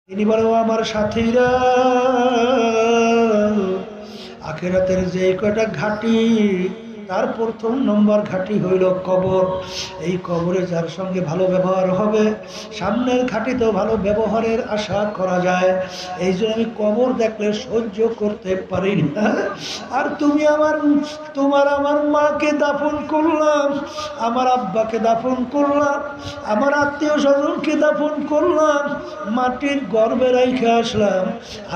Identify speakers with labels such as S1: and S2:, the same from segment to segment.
S1: তিনি বলে, আমার সাথীরা, আখিরাতের যে কয়টা ঘাঁটি, তার প্রথম নম্বর ঘাঁটি হইল কবর। এই কবরে যার সঙ্গে ভালো ব্যবহার হবে, সামনের ঘাঁটিতেও ভালো ব্যবহারের আশা করা যায়। এই জন্য আমি কবর দেখলে সহ্য করতে পারি না। আর তোমার আমার মাকে দাফন করলাম, আমার আব্বাকে দাফন করলাম, আমার আত্মীয় স্বজনকে দাফন করলাম, মাটির গর্ভে রাইখে আসলাম,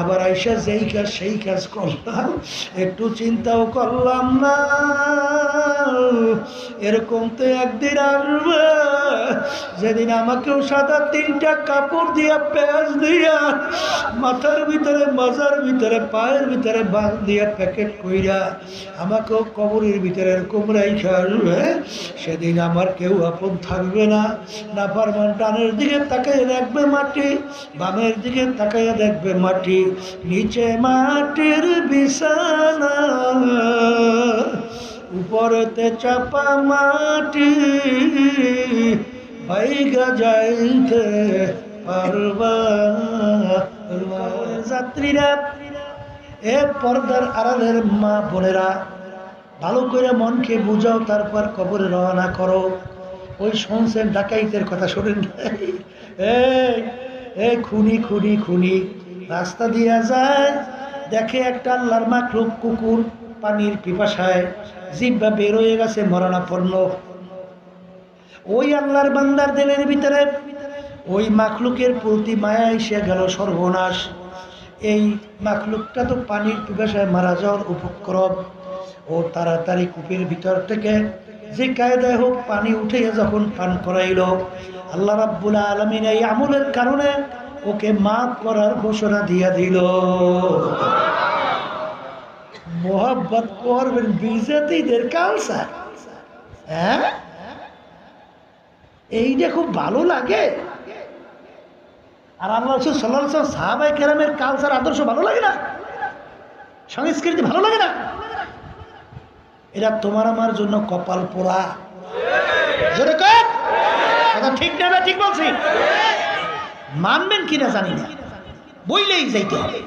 S1: আবার আইসা যেই কাজ সেই কাজ করলাম, একটু চিন্তাও করলাম না এরকম তো একদিন আসবে যেদিন আমাকেও সাদা 3টা কাপড় দিয়া পেঁয়াজ দিয়া মাথার ভিতরে, মাজার ভিতরে, পায়ের ভিতরে বাঁধ দিয়া প্যাকেট কইরা আমাকেও কবরের ভিতরে এরকম রাইখা আসবে। সেদিন আমার কেউ আপন থাকবে না। নাফরমান ডানের দিকে তাকাইয়া দেখবে মাটি, বামের দিকে তাকাইয়া দেখবে মাটি, নিচে মাটির বিছানা, উপরেতে চাপা মাটি, বাইগা যাইতে পারবা। যাত্রীরা, এ পর্দার আড়ালের মা বোনেরা, ভালো করে মনকে বুঝাও, তারপর কবরে রওনা করো। ওই শুনছেন ডাকাইতের কথা শোনেন, এই খুনি খুনি খুনি রাস্তা দিয়া যায়, দেখে একটা আল্লাহর মাখলুক কুকুর পানির পিপাসায় জিহ্বা বের হয়ে গেছে মরণাপন্ন। ওই আল্লাহর বান্দার দিলের ভিতরে ওই মাখলুকের প্রতি মায়া এসে গেল, সর্বনাশ, এই মাখলুকটা তো পানির পিপাসায় মারা যাওয়ার উপক্রম। ও তাড়াতাড়ি কূপের ভিতর থেকে যে কায়দায় হোক পানি উঠে যখন পান করাইল, আল্লাহ রাব্বুল আলামিন এই আমলের কারণে ওকে মাফ করার ঘোষণা দিয়া দিল। মোহাব্বত করবেন, বিজাতিদের কালচার, হ্যাঁ, এইটা খুব ভালো লাগে। আর আল্লাহ রাসূল সাল্লাল্লাহু আলাইহি ওয়াসাল্লাম সাহাবায়ে কেরামের কালচার, আদর্শ ভালো লাগে না? সংস্কৃতি ভালো লাগে না? এটা তোমার আমার জন্য কপাল পোড়া। কথা ঠিক না? ঠিক বলছি? মানবেন কিনা জানি না, বইলেই যাইতে হবে।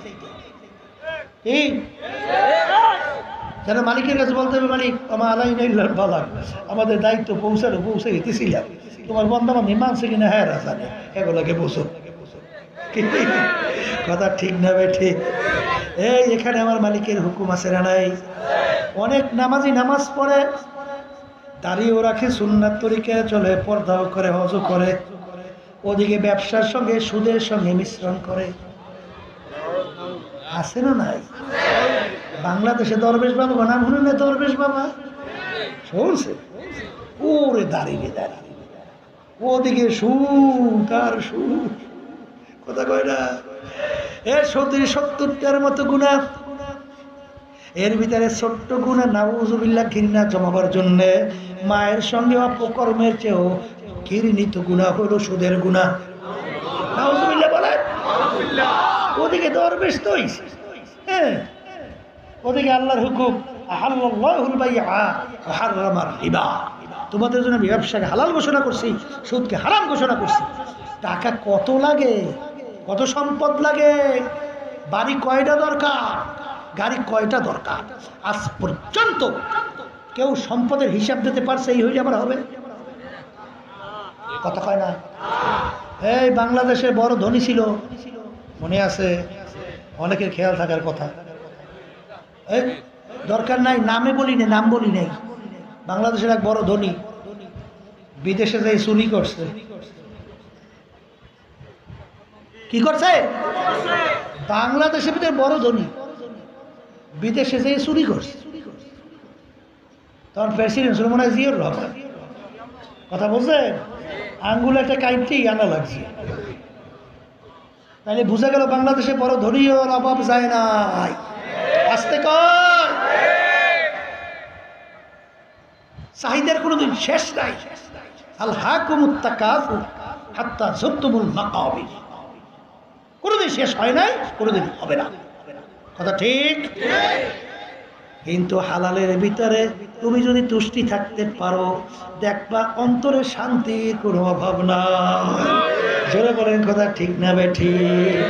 S1: যেন মালিকের কাছে বলতে হবে, মালিক আমার আলাইনাইল্লার বালাগ, আমাদের দায়িত্ব পৌঁছে গেতেছিলাম, তোমার বন্ধবান্ধব মানছে কিনা হ্যাঁ জানে, এগুলোকে বসো। কথা ঠিক না বে ঠিক? এখানে আমার মালিকের হুকুম আছে না নাই? অনেক নামাজি নামাজ পড়ে, দাড়িও রাখে, সুন্নাত তরিকায় চলে, পর্দাও করে, হজও করে, ওদিকে ব্যবসার সঙ্গে সুদের সঙ্গে মিশ্রণ করে। আছে না নাই? বাংলাদেশে দরবেশ বাবা নাম শুনে না? দরবেশ বাবা শুনছে? ওরে দাঁড়িয়ে দাঁড়িয়ে ওদিকে সুদ আর সুদ, কথা কয় না? 70-70টার মতো গুনাহ, এর ভিতরে ছোট্ট গুনাহ নাউজুবিল্লাহ ঘৃণা জমাবার জন্যে মায়ের সঙ্গে অপকর্মের চেয়েও ঘৃণিত গুনাহ হলো সুদের গুনাহ। নাউজুবিল্লাহ বলেন। ওদিকে দরবেশ তো হইছে, হ্যাঁ, ওদিকে আল্লাহর হুকুম, আহাল্লাহুল বাইআ ওয়া হাররামার রিবা, তোমাদের জন্য আমি ব্যবসাকে হালাল ঘোষণা করছি, সুদকে হারাম ঘোষণা করছি। টাকা কত লাগে, কত সম্পদ লাগে, বাড়ি কয়টা দরকার, গাড়ি কয়টা দরকার, আজ পর্যন্ত কেউ সম্পদের হিসাব দিতে পারছে? এই হইলে আবার হবে? কথা কয় না? এই বাংলাদেশের বড় ধনী ছিল, মনে আছে? অনেকের খেয়াল থাকার কথা। এই দরকার নাই, নামে বলি না, নাম বলি নাই। বাংলাদেশের এক বড় ধনী বিদেশে যাই চুরি করছে। কি করছে? বাংলাদেশের ভিতরে বড় ধনী বিদেশে যাই চুরি করছে। তখন প্রেসিডেন্ট ছিল মনে হয় জিয়র রহমান। কথা বলছে, আঙ্গুল একটা কাইটেই আনা লাগছে। তাহলে বুঝা গেল বাংলাদেশে বড় ধনী ওর অভাব যায় নাই। আসতে কর, চাহিদার কোনোদিন শেষ নাই। আল হাকুমুত তাকাসুর হাত্তা যুরতুমুল মাকাবির, কোনোদিন শেষ হয় নাই, কোনোদিন হবে না। কথা ঠিক? কিন্তু হালালের ভিতরে তুমি যদি তুষ্টি থাকতে পারো, দেখবা অন্তরে শান্তির কোনো অভাব নাই। জোরে বলেন কথা ঠিক না বেঠিক?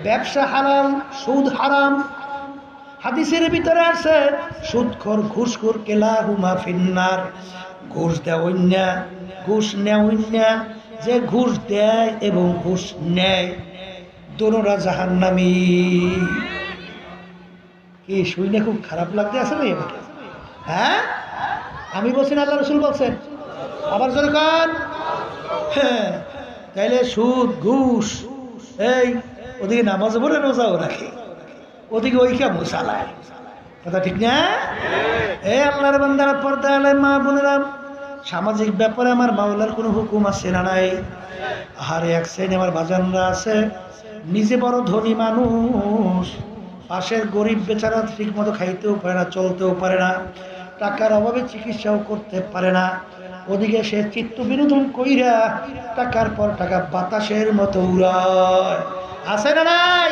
S1: ব্যবসা হারাম, সুদ হারাম। হাদিসের ভিতরে আছে সুদখোর ঘুষখোর কেলাহুমা ফিন্নার। ঘুষ দেওয়া অন্যায়, ঘুষ নেওয়া অন্যায়। যে ঘুষ দেয় এবং ঘুষ নেয় দোনোরা জাহান্নামী। কি শুনে খুব খারাপ লাগতে আছে না এবার? হ্যাঁ, আমি বলছি না আল্লাহ রসুল বলছেন? আবার জোরে কান। হ্যাঁ, তাইলে সুদ ঘুষ, এই ওদিকে নামাজ পড়ে রোজাও রাখে, ওদিকে ওই কামও চালায়। কথা ঠিক না? এই আল্লাহর বান্দারা, পর্দা আলাই মা বোনেরা, সামাজিক ব্যাপারে আমার মাওলার কোনো হুকুম আছে না নাই? আরে এক শ্রেণী আমার বাজানরা আছে, নিজে বড় ধনী মানুষ, পাশের গরিব বেচারা ঠিক মতো খাইতেও পারে না, চলতেও পারে না, টাকার অভাবে চিকিৎসাও করতে পারে না। ওদিকে সে চিত্ত বিনোদন কইরা টাকার পর টাকা বাতাসের মতো উড়ায়। আছে না নাই?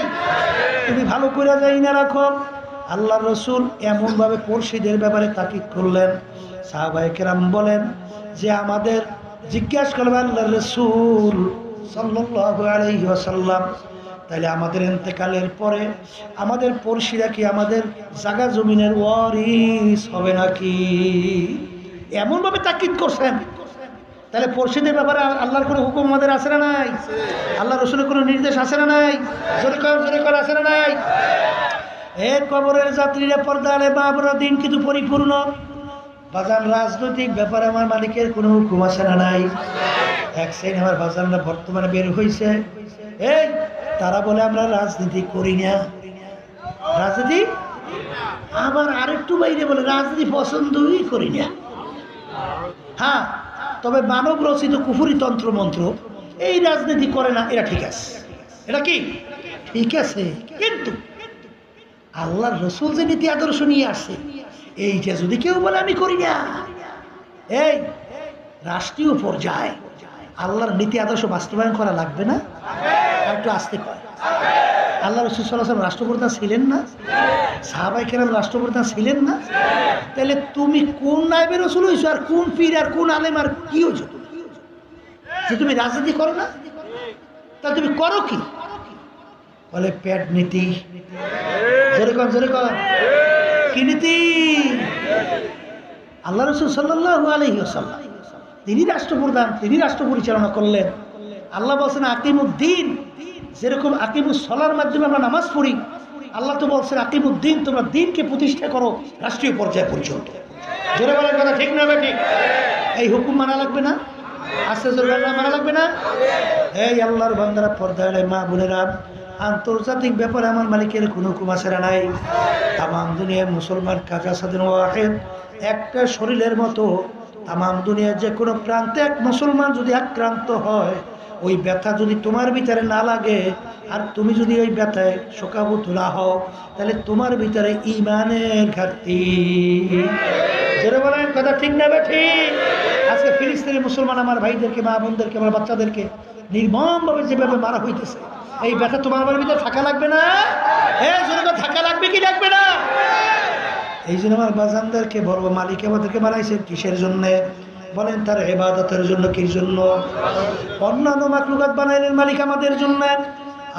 S1: তুমি ভালো করে যাই না রাখো। আল্লাহ রসুল এমনভাবে পড়শিদের ব্যাপারে তাকিদ করলেন, সাহাবায়ে কেরাম বলেন যে আমাদের জিজ্ঞাসা করবেন আল্লাহ রসুল সাল্লাল্লাহু আলাইহি ওয়াসাল্লাম, তাহলে আমাদের ইন্তেকালের পরে আমাদের পড়শিরা কি আমাদের জায়গা জমিনের ওয়ারিস হবে নাকি? এমনভাবে তাকিদ করছেন। তাহলে পড়শিদের ব্যাপারে আল্লাহর কোনো হুকুম আমাদের আছে না নাই? আল্লাহ রসুলের কোনো নির্দেশ আছে না নাই? জোরে কর আছে না নাই? কবরের যাত্রীরা, পর্দা আলে বাবরা, দিন কিন্তু পরিপূর্ণ। বাজান, রাজনৈতিক ব্যাপারে আমার মালিকের কোনো হুকুম আছে না নাই? এক শ্রেণী আমার বাজানরা বর্তমানে বের হয়েছে, এই তারা বলে আমরা রাজনীতি করি না। রাজনীতি আবার আরেকটু বাইরে বলে রাজনীতি পছন্দই করি না। হ্যাঁ, তবে মানব রচিত কুফুরি তন্ত্র মন্ত্র এই রাজনীতি করে না, এটা ঠিক আছে। এটা কি ঠিক আছে? কিন্তু আল্লাহর রসুল যে নীতি আদর্শ নিয়ে আসছে, এইটা যদি কেউ বলে আমি করি না, এই রাষ্ট্রীয় পর্যায়ে আল্লাহর নীতি আদর্শ বাস্তবায়ন করা লাগবে না? একটু আসতে কয়। আল্লাহ রসুল সাল্লাল্লাহু আলাইহি ওয়াসাল্লাম রাষ্ট্রপ্রধান ছিলেন না? সাহাবায়ে কেরাম রাষ্ট্রপ্রধান ছিলেন না? তাহলে তুমি কোন নায়েবে রসুল হইছো, আর কোন পীর, আর কোন আলেম, আর কি হইছো যে তুমি রাজনীতি করো না? তা তুমি করো কি? বলে পেট নীতি। জোরে কর কি নীতি? আল্লাহ রসুল সাল্লাল্লাহু আলাইহি ওয়াসাল্লাম তিনি রাষ্ট্রপ্রধান, তিনি রাষ্ট্র পরিচালনা করলেন। আল্লাহ বলছেন আকিমুদ্দিন, যেরকম আকিমুস সলার মাধ্যমে আমরা নামাজ পড়ি, আল্লাহ তো বলছেন আকিমুদ্দিন, তোমরা দিনকে প্রতিষ্ঠা করো রাষ্ট্রীয় পর্যায় পর্যন্ত। জোরে বলার কথা ঠিক না ঠিক? এই হুকুম মানা লাগবে না? আস্তে জোরে মানা লাগবে না? এই আল্লাহর বান্দারা, পর্দায় মা বোনেরা, আন্তর্জাতিক ব্যাপারে আমার মালিকের কোনো হুকুম আছে না নাই? তামাম দুনিয়ার মুসলমান কাজা সাদিন ওয়াহিদ, একটা শরীরের মতো তামাম দুনিয়ার যে কোনো প্রান্তে এক মুসলমান যদি আক্রান্ত হয়, ওই ব্যথা যদি তোমার ভিতরে না লাগে, আর তুমি যদি ওই ব্যথায় শোকাবুত না হও, তাহলে তোমার ভিতরে ঈমানের ঘাটতি। জোরে বলেন কথা ঠিক না ঠিক? আজকে ফিলিস্তিনের মুসলমান আমার ভাইদেরকে, মা বোনদেরকে, আমার বাচ্চাদেরকে নির্মমভাবে যেভাবে মারা হইতেছে, এই ব্যথা তোমার ভিতরে থাকা লাগবে না? জোরে কথা, থাকা লাগবে কি লাগবে না? এই জন্য আমার বাজানদেরকে বলবো, মালিক আমাদেরকে বানাইছে কিসের জন্য? বলেন তার ইবাদতের জন্য। কি জন্য? অন্যান্য মাখলুকাত বানাইলেন মালিক আমাদের জন্য।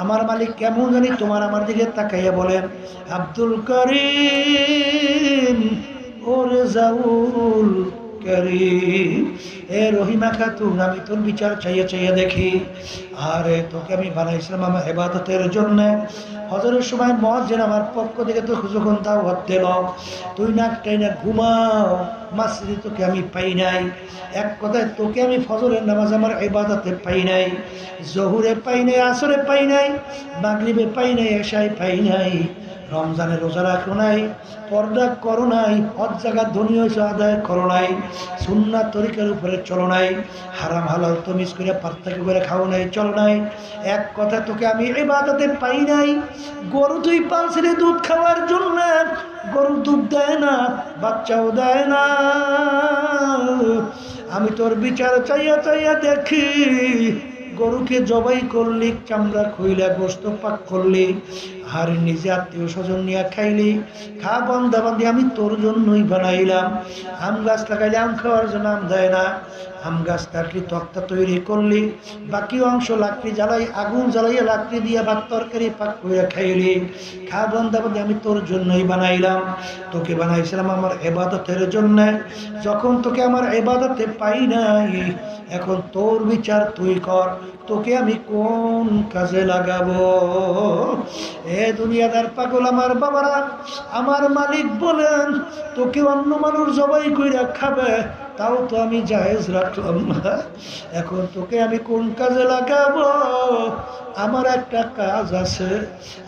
S1: আমার মালিক কেমন জানি তোমার আমার দিকে তাকাইয়া বলেন, আব্দুল করিম ও রেজাউল করিম, এ রহিমা খাতুন, আমি তোর বিচার চাইয়া চাইয়া দেখি। আরে তোকে আমি বানাইছিলাম আমার ইবাদতের জন্য। হজরের সময় মুয়াজ্জিন আমার পক্ষ থেকে তো যখন দাওয়াত দিল, তুই নাক টাইনা ঘুমাও, মাসজিদে তোকে আমি পাই নাই। এক কথায় তোকে আমি ফজরের নামাজ আমার ইবাদতে পাই নাই, জহুরে পাই নাই, আসরে পাই নাই, মাগরিবে পাই নাই, এশায় পাই নাই, রমজানের রোজা রাখো নাই, পর্দা করো নাই, হজ জায়গা ধনী হয়েছে আদায় করো নাই, সুন্নাত তরিকার উপরে চলো নাই, হারাম হালাল তমিজ করে পার্থক্য করে খাও নাই, চলো নাই। এক কথা তোকে আমি ইবাদতে পাই নাই। গরু তুই পালছিলে দুধ খাওয়ার জন্য, গরু দুধ দেয় না, বাচ্চাও দেয় না। আমি তোর বিচার চাইয়া চাইয়া দেখি, গরুকে জবাই করলি, চামড়া খুইলা গোস্ত পাক করলি, আর নিজে আত্মীয় স্বজন নিয়ে খাইলি, খা বন্ধা বান্ধি আমি তোর জন্যই বানাইলাম। আম গাছ লাগাইলে আম খাওয়ার জন্য আম দেয় না, আম গাছ কাটলি, তক্তা তৈরি করলি, বাকি অংশ লাকড়ি জ্বালাই, আগুন জ্বালাইয়া লাকড়ি দিয়া ভাত তরকারি পাক করে খাইলি। খা বান্দা বান্দী, আমি তোর জন্যই বানাইলাম, তোকে বানাইছিলাম আমার ইবাদতের জন্য। যখন তোকে আমার ইবাদতে পাই নাই, এখন তোর বিচার তুই কর, তোকে আমি কোন কাজে লাগাবো? এ দুনিয়াদার পাগল আমার বাবারা, আমার মালিক বলেন তোকে অন্য মানুষ জবাই কইরা খাবে, তাও তো আমি জায়েজ রাখলাম না, এখন তোকে আমি কোন কাজে লাগাবো? আমার একটা কাজ আছে,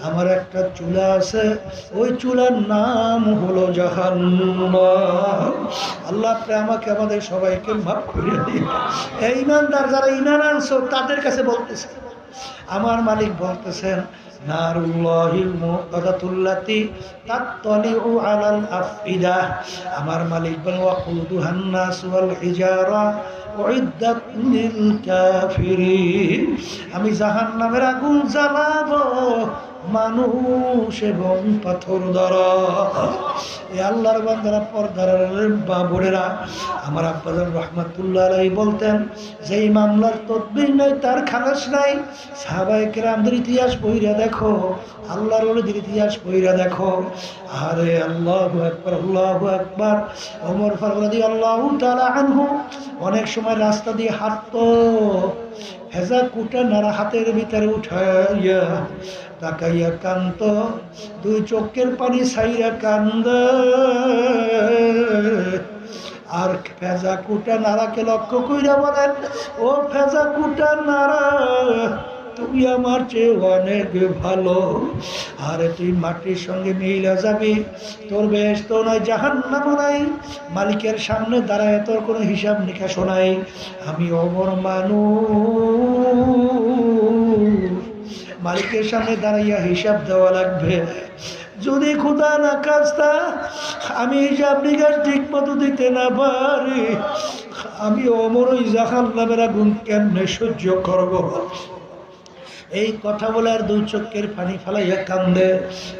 S1: আমার একটা চুলা আছে, ওই চুলার নাম হলো জাহান্নাম। আল্লাহ আপনি আমাকে আমাদের সবাইকে মাফ করে দিন। এই ইমানদার যারা ইমান আনছো তাদের কাছে বলতেছে, আমার মালিক বলতেছেন নারুল্লাহিল মুকাদাতুল্লাতি তাত্তালিউ আলাল আফইদা, আমার মালিক বলেন ওয়াকুদুহান নাস ওয়াল হিজারা উইদ্দাত লিল কাফিরিন, আমি জাহান্নামের আগুন জ্বালাবো মানুষ এবং পাথর দ্বারা। এ আল্লাহর বান্দারা, পর্দার বোনেরা, আমার আব্বাজান রহমাতুল্লাহ আলাইহি বলতেন, যেই মামলার তদবির নাই তার খালাস নাই। সাহাবায়ে কেরামদের ইতিহাস পড়িয়া দেখো, আল্লাহর ওলিদের ইতিহাস পড়িয়া দেখো। আরে আল্লাহু আকবার, আল্লাহু আকবার। ওমর ফারুক রাদিয়াল্লাহু তাআলা আনহু অনেক সময় রাস্তা দিয়ে হাঁটতো, ভেজা কুটা নাড়া হাতের ভিতরে উঠাইয়া তাকাইয়া কান্ত, দুই চোখের পানি ছাইরা কান্দ, আর ফেজা কুটা নাড়াকে লক্ষ্য কইরা বলেন, ও ফেজা কুটা নাড়া, তুমি আমার চেয়ে অনেক ভালো, আরে তুই মাটির সঙ্গে মিলা যাবি, তোর বেহেশত নাই, জাহান্নামও নাই, মালিকের সামনে দাঁড়ায় তোর কোনো হিসাব নিকাশ নাই। আমি অমর মানুষ, মালিকের সামনে দাঁড়াইয়া হিসাব দেওয়া লাগবে। যদি খোদা না খাস্তা আমি হিসাব নিকাশ ঠিক মতো দিতে না পারি, আমি অমর ওই জাহান্নামের আগুন কেমনে সহ্য করব? এই কথা বলে আর দুই চোখের পানি ফালাইয়া কান্দে,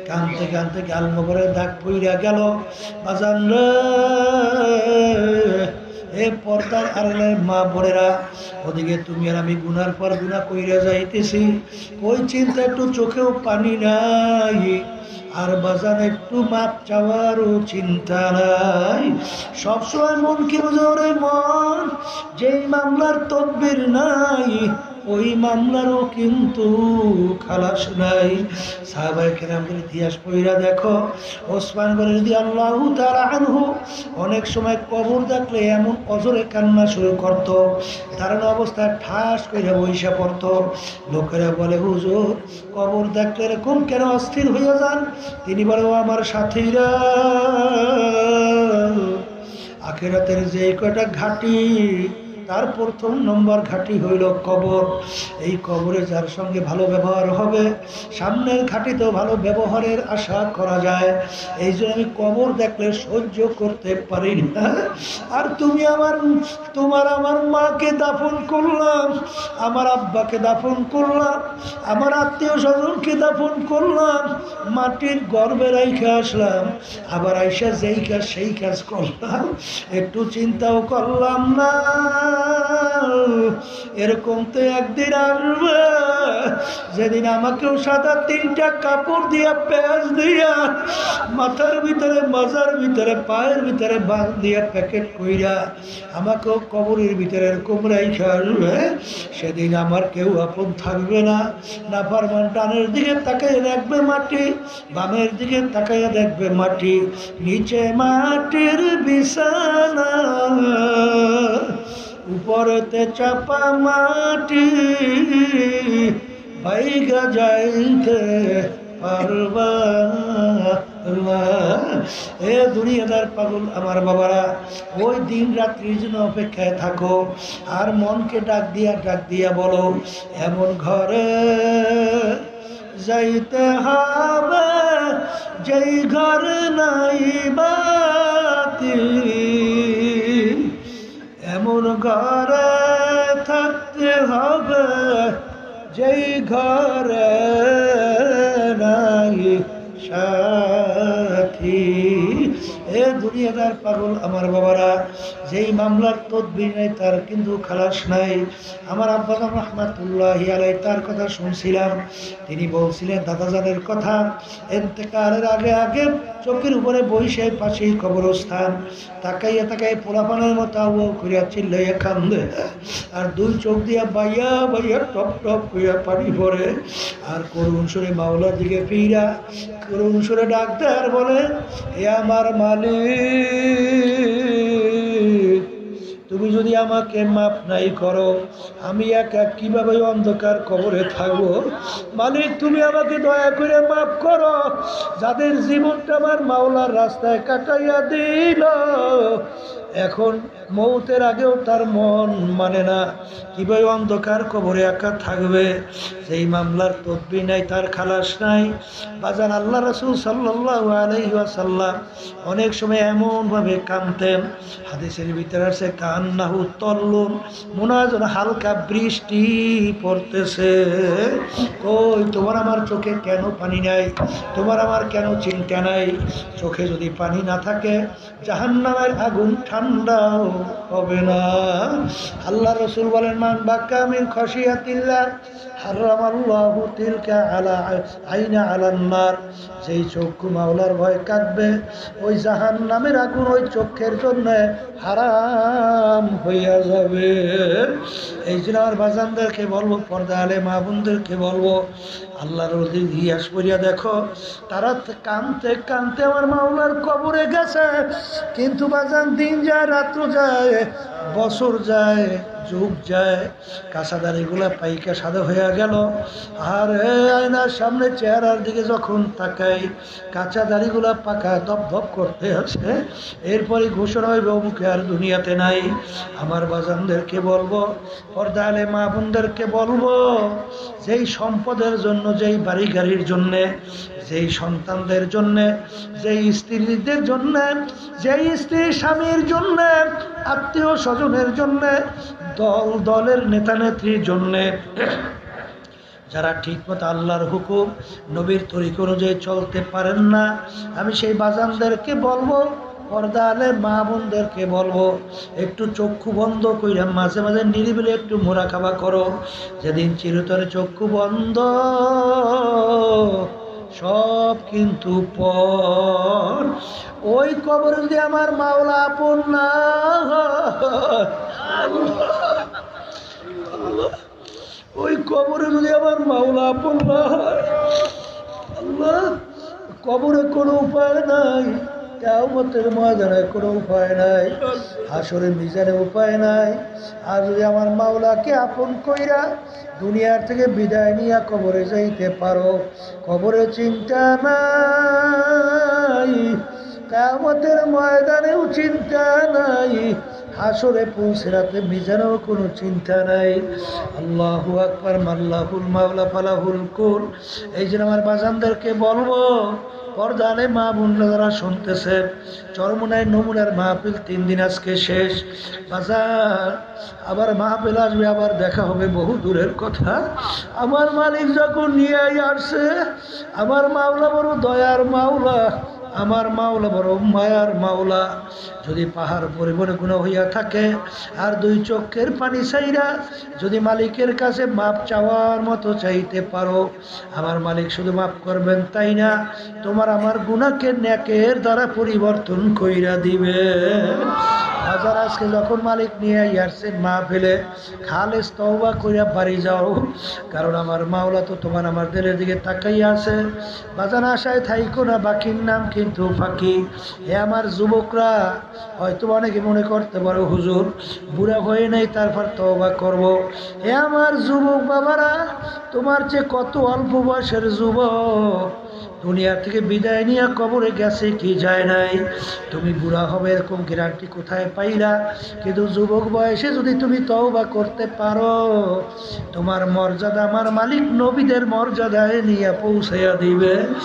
S1: কানতে কানতে গাল মোহরে দাগ পইরা গেল। বাজান রে, এ পর্দার আড়ালের মা বোনেরা, ওদিকে তুমি আর আমি গুনার পর গুনাহ কইরা যাইতেছি, ওই চিন্তা একটু চোখেও পানি নাই, আর বাজান একটু মাপ চাওয়ারও চিন্তা নাই। সবসময় মন কি বুঝে মন, যেই মামলার তদবির নাই ওই মামলারও কিন্তু খালাস নাই। সাহাবায়ে কেরামদের ইতিহাস পড়িয়া দেখো, ওসমান গনি রাদিয়াল্লাহু তাআলা আনহু অনেক সময় কবর দেখলে এমন অজরে কান্না শুরু করত, দাঁড়ানো অবস্থায় ঠাস করে বইসা পড়ত। লোকেরা বলে, হুজুর কবর দেখলে এরকম কেন অস্থির হইয়া যান? তিনি বলে, ও আমার সাথীরা, আখিরাতের যে কয়টা ঘাটি, তার প্রথম নম্বর ঘাঁটি হইল কবর। এই কবরে যার সঙ্গে ভালো ব্যবহার হবে, সামনের ঘাঁটিতেও ভালো ব্যবহারের আশা করা যায়। এই জন্য আমি কবর দেখলে সহ্য করতে পারি না। আর তুমি তোমার আমার মাকে দাফন করলাম, আমার আব্বাকে দাফন করলাম, আমার আত্মীয় স্বজনকে দাফন করলাম, মাটির গর্ভে রাইখা আসলাম, আবার আইসা যেই কাজ সেই কাজ করলাম, একটু চিন্তাও করলাম না এরকম তো একদিন আসবে যেদিন আমাকেও সাদা তিনটা কাপড় দিয়া, পেঁয়াজ দিয়া, মাথার ভিতরে, মাজার ভিতরে, পায়ের ভিতরে বাঁধ দিয়া প্যাকেট কইরা আমাকেও কবরের ভিতরে এরকম রাইখা আসবে। সেদিন আমার কেউ আপন থাকবে না। নাফরমান ডানের দিকে তাকাইয়া দেখবে মাটি, বামের দিকে তাকাইয়া দেখবে মাটি, নিচে মাটির বিছানা, উপরেতে চাপা মাটি, বাইগা যাইতে পারবা না। এ দুনিয়াদার পাগল আমার বাবারা, ওই দিন রাত্রির জন্য অপেক্ষায় থাকো, আর মনকে ডাক দিয়া বলো, এমন ঘরে যাইতে হবে যেই ঘর নাই বাতি, এমন ঘরে থাকতে হবে যেই ঘরে নাই সাথী। এ দুনিয়াদার পাগল আমার বাবারা, যেই মামলার তদবির নেই তার কিন্তু খালাস নাই। আমার আব্বাজান রহমাতুল্লাহি আলাইহি তার কথা শুনছিলাম, তিনি বলছিলেন দাদাজানের কথা, ইন্তেকালের আগে আগে চোখের উপরে বইসে পাশেই কবরস্থান, তাকাইয়া তাকাই পোলাপানের মতো আউ করিয়া চিল্লাইয়া কান্দে, আর দুই চোখ দিয়া বাইয়া বাইয়া টপ টপ করিয়া পানি পড়ে, আর করুণ সুরে মাওলার দিকে ফিরা করুণ সুরে ডাক্তার বলে, এ আমার মালিক, তুমি যদি আমাকে মাপ নাই করো, আমি একা কিভাবে অন্ধকার কবরে থাকবো? মালিক তুমি আমাকে দয়া করে মাপ করো, যাদের জীবনটা আমার মাওলার রাস্তায় কাটাইয়া দিল, এখন মৌতের আগেও তার মন মানে না, কিভাবে অন্ধকার কবরে একা থাকবে? সেই মামলার তদবির নাই, তার খালাস নাই। বাজান আল্লাহ রাসূল সাল্লাল্লাহু আলাইহি ওয়াসাল্লাম অনেক সময় এমনভাবে কাঁদতেন, হাদিসের ভিতরে আছে কান্নাহু তল্লুন, মনে হয় যেন হালকা বৃষ্টি পড়তেছে। কই তোমার আমার চোখে কেন পানি নাই? তোমার আমার কেন চিন্তা নাই? চোখে যদি পানি না থাকে জাহান্নামের আগুন ঠান্ডাও হবে না। আল্লাহ রাসূল বলেন, মান বাক্কা মিন খাশিয়াতিল্লাহ হারামাল্লাহু তিলকা আলা আইনা আলান নার, যেই চক্ষু মাওলার ভয় কাঁদবে, ওই জাহান্নামের আগুন ওই চোখের জন্য হারাম হইয়া যাবে। এই জন্য আমার বাজানদেরকে বলবো, পর্দা আলে মা বোনদেরকে বলবো, আল্লাহর ইতিহাস পড়িয়া দেখো, তারা কানতে কানতে আমার মাওলার কবরে গেছে, কিন্তু বাজান দিন যায়, রাত্র যায়, বছর যায়, যুগ যায়, কাঁচা দাড়িগুলা পাইকা সাদা হইয়া গেল, আর আয়নার সামনে চেহারার দিকে যখন তাকাই, কাঁচা দাড়িগুলা পাকা ধপ ধপ করতে আছে, এরপরে ঘোষণা হইবে মুখে আর দুনিয়াতে নাই। আমার বাজানদেরকে বলবো, পর্দা আলে মা বোনদেরকে বলবো, যেই সম্পদের জন্য, যেই বাড়ি গাড়ির জন্যে, যেই সন্তানদের জন্যে, যেই স্ত্রীদের জন্যে, যেই স্ত্রী স্বামীর জন্যে, আত্মীয় স্বজনের জন্যে, দল দলের নেতা নেত্রীর জন্যে, যারা ঠিকমতো আল্লাহর হুকুম নবীর তরিকা অনুযায়ী চলতে পারেন না, আমি সেই বাজানদেরকে বলবো, পর্দা আলে মা বোনদেরকে বলবো, একটু চক্ষু বন্ধ কইরা মাঝে মাঝে নিরিবিলি একটু মোরাকাবা করো। যেদিন চিরতরে চক্ষু বন্ধ, সব কিন্তু পর। ওই কবরে যদি আমার মাওলা আপন না হয়, ওই কবরে যদি আমার মাওলা আপন না হয়, আল্লাহ, কবরে কোনো উপায় নাই, কিয়ামতের ময়দানে কোনো উপায় নাই, হাসরের মিজানে উপায় নাই। আর যদি আমার মাওলাকে আপন কইরা দুনিয়ার থেকে বিদায় নিয়ে কবরে যাইতে পারো, কবরে চিন্তা নাই, কিয়ামতের ময়দানেও চিন্তা নাই, হাসরে পৌঁছাতে মিজানেও কোনো চিন্তা নাই। আল্লাহু আকবার, মাল্লাহুল মাওলা ফালাহুল কুল। এই জন্য আমার বাজানদেরকে বলবো, পর্দা আলে মা বোনরা যারা শুনতেছে, চরমনায় নমুনার মাহফিল 3 দিন আজকে শেষ। বাজার আবার মাহফিল আসবে, আবার দেখা হবে, বহু দূরের কথা। আমার মালিক যখন নিয়ে আসছে, আমার মাওলা বড় দয়ার মাওলা, আমার মাওলা বড় মায়ার মাওলা। যদি পাহাড় পরিমাণে গুনাহ হইয়া থাকে, আর 2 চোখের পানি চাইরা যদি মালিকের কাছে মাপ চাওয়ার মতো চাইতে পারো, আমার মালিক শুধু মাফ করবেন তাই না, তোমার আমার গুনাহকে নেকের দ্বারা পরিবর্তন কইরা দিবে। হাজার আজকে যখন মালিক নিয়ে আসছেন মাহফিলে, খালেস তওবা কইরা বাড়ি যাও, কারণ আমার মাওলা তো তোমার আমার দিলের দিকে তাকাইয়া আছে। বাজান আশায় থাইকো না, বাকির নাম কিন্তু ফাঁকি। হে আমার যুবকরা, হয়তো অনেকে মনে করতে পারো হুজুর বুড়া হয়ে নাই তারপর তওবা করব। হে আমার যুবক বাবারা, তোমার যে কত অল্প বয়সের যুবক দুনিয়া থেকে বিদায় নিয়ে কবরে গেছে কি যায় নাই, তুমি বুড়া হবে এরকম গ্যারান্টি কোথায় পাইলা? কিন্তু যুবক বয়সে যদি তুমি তওবা করতে পারো, তোমার মর্যাদা আমার মালিক নবীদের মর্যাদায় নিয়ে পৌঁছাইয়া দিবে।